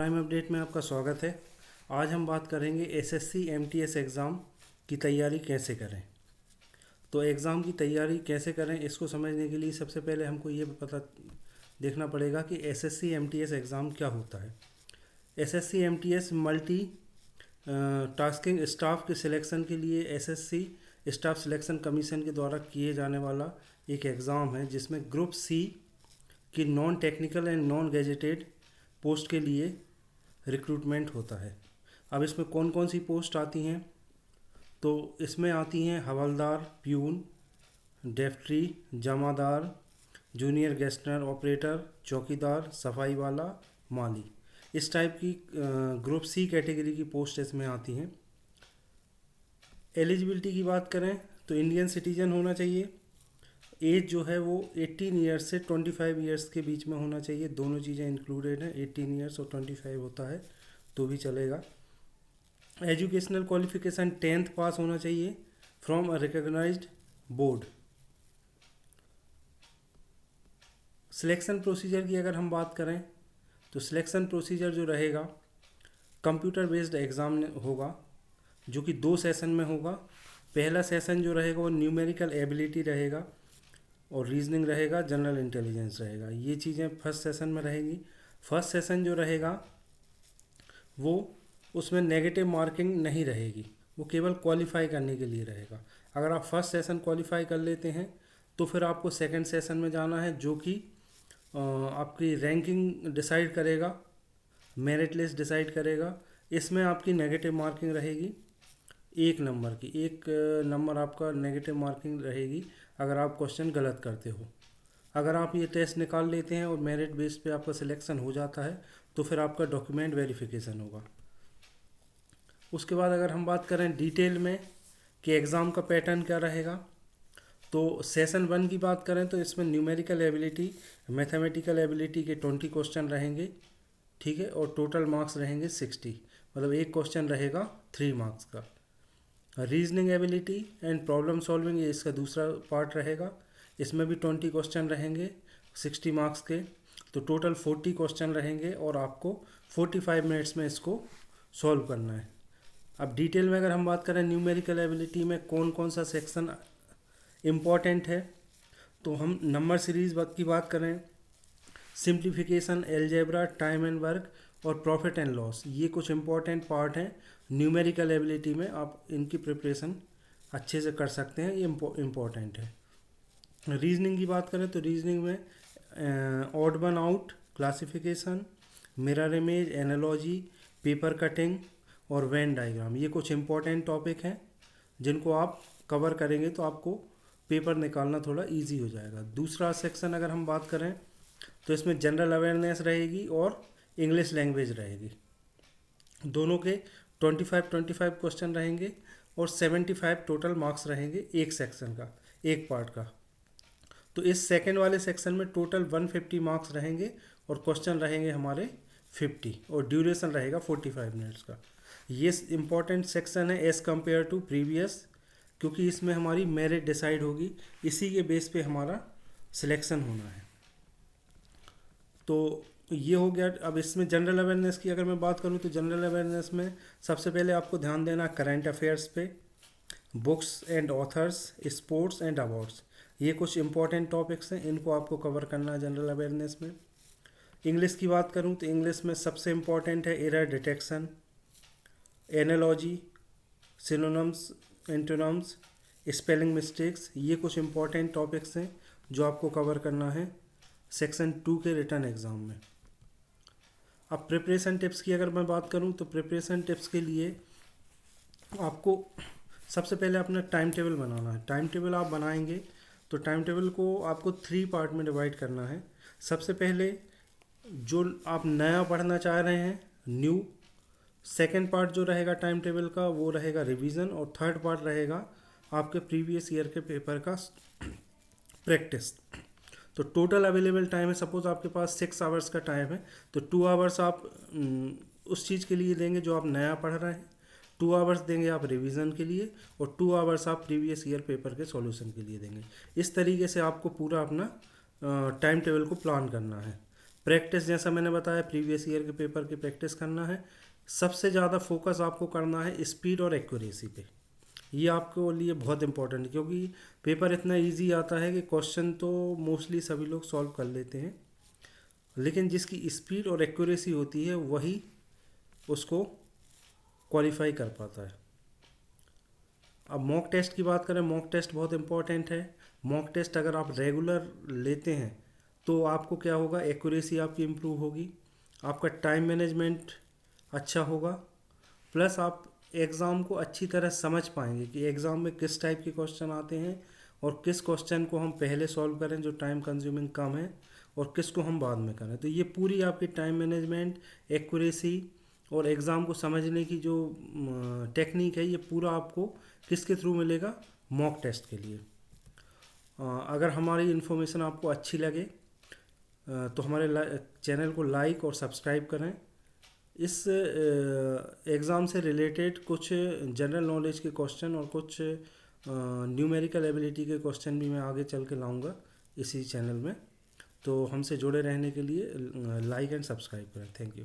Time update में आपका स्वागत है। आज हम बात करेंगे एसएससी एमटीएस एग्ज़ाम की तैयारी कैसे करें। तो एग्ज़ाम की तैयारी कैसे करें, इसको समझने के लिए सबसे पहले हमको ये पता देखना पड़ेगा कि एसएससी एमटीएस एग्ज़ाम क्या होता है। SSC MTS multi tasking staff के सिलेक्शन के लिए एसएससी स्टाफ सिलेक्शन कमीशन के द्वारा किए जाने वाला एक एग्ज़ाम है, जिसमें ग्रुप सी की non technical and non gazetted post के लिए रिक्रूटमेंट होता है। अब इसमें कौन कौन सी पोस्ट आती हैं, तो इसमें आती हैं हवलदार, प्यून, डेफ्ट्री, जमादार, जूनियर गेस्टनर ऑपरेटर, चौकीदार, सफाई वाला, माली। इस टाइप की ग्रुप सी कैटेगरी की पोस्ट इसमें आती हैं। एलिजिबिलिटी की बात करें तो इंडियन सिटीजन होना चाहिए। एज जो है वो 18 ईयर्स से 25 ईयर्स के बीच में होना चाहिए। दोनों चीज़ें इंक्लूडेड हैं, 18 ईयर्स और 25 होता है तो भी चलेगा। एजुकेशनल क्वालिफिकेशन 10th पास होना चाहिए from a recognised board. Selection procedure की अगर हम बात करें तो सिलेक्शन प्रोसीजर जो रहेगा, कंप्यूटर बेस्ड एग्ज़ाम होगा जो कि 2 सेशन में होगा। पहला सेशन जो रहेगा वो न्यूमेरिकल एबिलिटी रहेगा और रीजनिंग रहेगा, जनरल इंटेलिजेंस रहेगा। ये चीज़ें फर्स्ट सेशन में रहेंगी। फर्स्ट सेशन जो रहेगा वो उसमें नेगेटिव मार्किंग नहीं रहेगी, वो केवल क्वालिफाई करने के लिए रहेगा। अगर आप फर्स्ट सेशन क्वालिफाई कर लेते हैं तो फिर आपको सेकंड सेशन में जाना है, जो कि आपकी रैंकिंग डिसाइड करेगा, मेरिट लिस्ट डिसाइड करेगा। इसमें आपकी नेगेटिव मार्किंग रहेगी, 1 नंबर की, 1 नंबर आपका नेगेटिव मार्किंग रहेगी अगर आप क्वेश्चन गलत करते हो। अगर आप ये टेस्ट निकाल लेते हैं और मेरिट बेस पे आपका सिलेक्शन हो जाता है तो फिर आपका डॉक्यूमेंट वेरिफिकेशन होगा। उसके बाद अगर हम बात करें डिटेल में कि एग्ज़ाम का पैटर्न क्या रहेगा, तो सेशन 1 की बात करें तो इसमें न्यूमेरिकल एबिलिटी, मैथमेटिकल एबिलिटी के 20 क्वेश्चन रहेंगे, ठीक है, और टोटल मार्क्स रहेंगे 60, मतलब एक क्वेश्चन रहेगा 3 मार्क्स का। Reasoning ability and problem solving, ये इसका दूसरा पार्ट रहेगा। इसमें भी 20 क्वेश्चन रहेंगे 60 मार्क्स के, तो टोटल 40 क्वेश्चन रहेंगे और आपको 45 मिनट्स में इसको सॉल्व करना है। अब डिटेल में अगर हम बात करें न्यूमेरिकल एबिलिटी में कौन कौन सा सेक्शन इम्पॉर्टेंट है, तो हम नंबर सीरीज़ की बात करें, simplification, algebra, time and work और प्रॉफिट एंड लॉस, ये कुछ इम्पॉर्टेंट पार्ट हैं न्यूमेरिकल एबिलिटी में। आप इनकी प्रिपरेशन अच्छे से कर सकते हैं, ये इम्पॉर्टेंट है। रीजनिंग की बात करें तो रीजनिंग में odd one out, classification, mirror image, analogy, paper cutting और वेन डायग्राम, ये कुछ इम्पॉर्टेंट टॉपिक हैं जिनको आप कवर करेंगे तो आपको पेपर निकालना थोड़ा इजी हो जाएगा। दूसरा सेक्शन अगर हम बात करें तो इसमें जनरल अवेयरनेस रहेगी और इंग्लिश लैंग्वेज रहेगी। दोनों के 25 क्वेश्चन रहेंगे और 75 टोटल मार्क्स रहेंगे एक सेक्शन का, एक पार्ट का। तो इस सेकंड वाले सेक्शन में टोटल 150 मार्क्स रहेंगे और क्वेश्चन रहेंगे हमारे 50 और ड्यूरेशन रहेगा 45 मिनट्स का। ये इम्पॉर्टेंट सेक्शन है एज़ कम्पेयर टू प्रीवियस, क्योंकि इसमें हमारी मेरिट डिसाइड होगी, इसी के बेस पे हमारा सिलेक्शन होना है। तो ये हो गया। अब इसमें जनरल अवेयरनेस की अगर मैं बात करूँ तो जनरल अवेयरनेस में सबसे पहले आपको ध्यान देना करंट अफेयर्स पे, books and authors, sports and awards, ये कुछ इंपॉर्टेंट टॉपिक्स हैं, इनको आपको कवर करना है जनरल अवेयरनेस में। इंग्लिश की बात करूँ तो इंग्लिश में सबसे इम्पॉर्टेंट है error detection, analogy, synonyms, antonyms, spelling mistakes, ये कुछ इंपॉर्टेंट टॉपिक्स हैं जो आपको कवर करना है सेक्शन 2 के रिटन एग्ज़ाम में। अब प्रिपरेशन टिप्स की अगर मैं बात करूं तो प्रिपरेशन टिप्स के लिए आपको सबसे पहले अपना टाइम टेबल बनाना है। टाइम टेबल आप बनाएंगे तो टाइम टेबल को आपको 3 पार्ट में डिवाइड करना है। सबसे पहले जो आप नया पढ़ना चाह रहे हैं, न्यू, सेकेंड पार्ट जो रहेगा टाइम टेबल का वो रहेगा रिवीजन, और थर्ड पार्ट रहेगा आपके प्रीवियस ईयर के पेपर का प्रैक्टिस। तो टोटल अवेलेबल टाइम है, सपोज आपके पास 6 आवर्स का टाइम है तो 2 आवर्स आप उस चीज़ के लिए देंगे जो आप नया पढ़ रहे हैं, 2 आवर्स देंगे आप रिवीजन के लिए और 2 आवर्स आप प्रीवियस ईयर पेपर के सॉल्यूशन के लिए देंगे। इस तरीके से आपको पूरा अपना टाइम टेबल को प्लान करना है। प्रैक्टिस जैसा मैंने बताया, प्रीवियस ईयर के पेपर की प्रैक्टिस करना है। सबसे ज़्यादा फोकस आपको करना है स्पीड और एक्यूरेसी पे। ये आपके लिए बहुत इंपॉर्टेंट है, क्योंकि पेपर इतना इजी आता है कि क्वेश्चन तो मोस्टली सभी लोग सॉल्व कर लेते हैं, लेकिन जिसकी स्पीड और एक्यूरेसी होती है वही उसको क्वालिफाई कर पाता है। अब मॉक टेस्ट की बात करें, मॉक टेस्ट बहुत इंपॉर्टेंट है। मॉक टेस्ट अगर आप रेगुलर लेते हैं तो आपको क्या होगा, एक्यूरेसी आपकी इम्प्रूव होगी, आपका टाइम मैनेजमेंट अच्छा होगा, प्लस आप एग्ज़ाम को अच्छी तरह समझ पाएंगे कि एग्ज़ाम में किस टाइप के क्वेश्चन आते हैं और किस क्वेश्चन को हम पहले सॉल्व करें जो टाइम कंज्यूमिंग कम है, और किस को हम बाद में करें। तो ये पूरी आपकी टाइम मैनेजमेंट, एक्यूरेसी और एग्ज़ाम को समझने की जो टेक्निक है, ये पूरा आपको किसके थ्रू मिलेगा, मॉक टेस्ट के लिए। अगर हमारी इन्फॉर्मेशन आपको अच्छी लगे तो हमारे चैनल को लाइक और सब्सक्राइब करें। इस एग्ज़ाम से रिलेटेड कुछ जनरल नॉलेज के क्वेश्चन और कुछ न्यूमेरिकल एबिलिटी के क्वेश्चन भी मैं आगे चल के लाऊंगा इसी चैनल में। तो हमसे जुड़े रहने के लिए लाइक एंड सब्सक्राइब करें। Thank you.